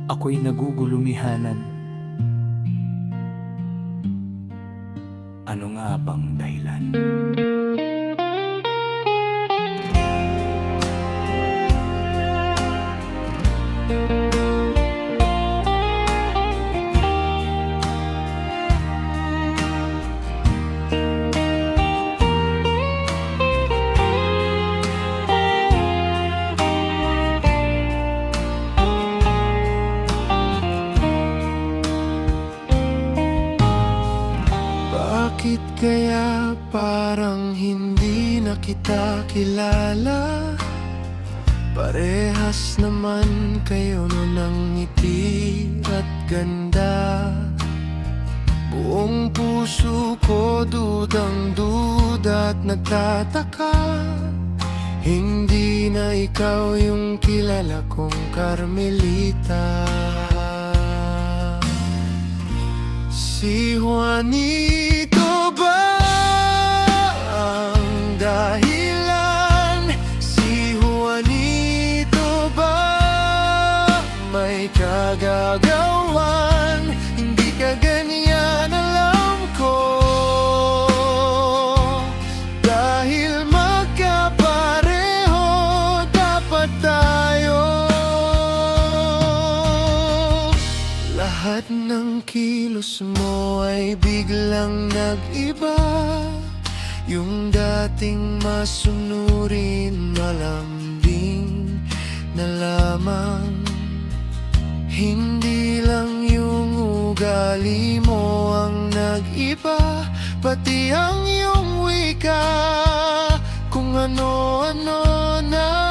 Ako'y nagugulumihanan. Ano nga bang dahilan? Bakit kaya parang hindi na kita kilala? Parehas naman kayo nun ng ngiti at ganda. Buong puso ko dudang-duda at nagtataka. Hindi na ikaw yung kilala kong Carmelita. Si Juanito ba ang dahilan? Si Juanito ba may kagagawan? Hindi ka ganyan, alam ko. Dahil magkapareho dapat tayo. Lahat ng kilos mo ay biglang nag-iba. Yung dating masunurin, malambing na lamang. Hindi lang yung ugali mo ang nag-iba, pati ang iyong wika, kung ano-ano na.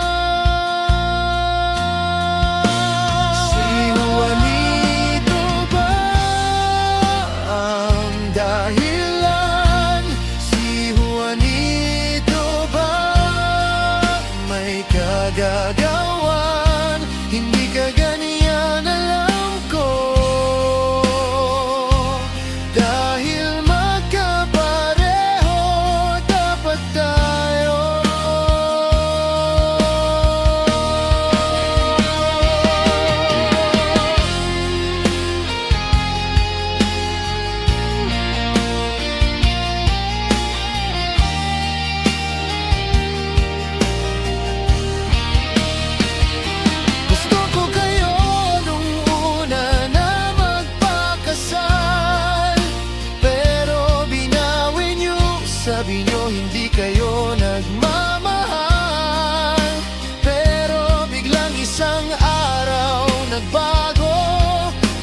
Gagawan, hindi ka ganyan, alam ko. Dahil magkapareho dapat tayo. Sabi nyo hindi kayo nagmamahal, pero biglang isang araw nagbago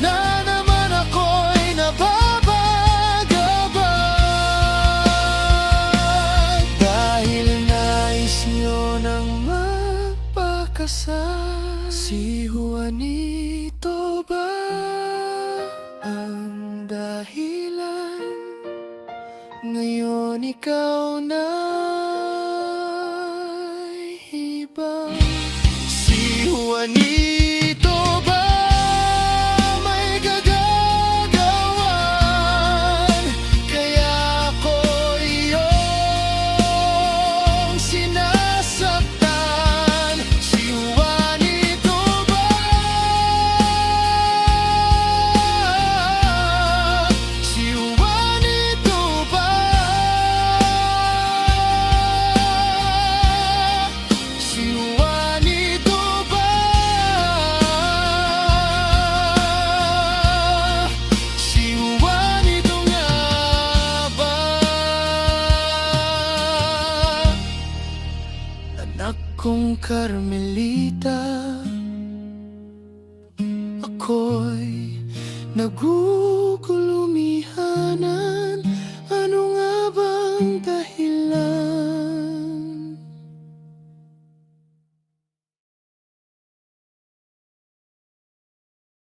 na naman ako'y nababagabag. Dahil nais nyo nang magpakasal. Si Juanito ba ang dahilan? Ngayon ikaw na iba. Si Juanito ba may gagagawan? Kaya ako iyong sinasaktan. Si Juanito ba? Si Juanito ba? Anak kong Carmelita,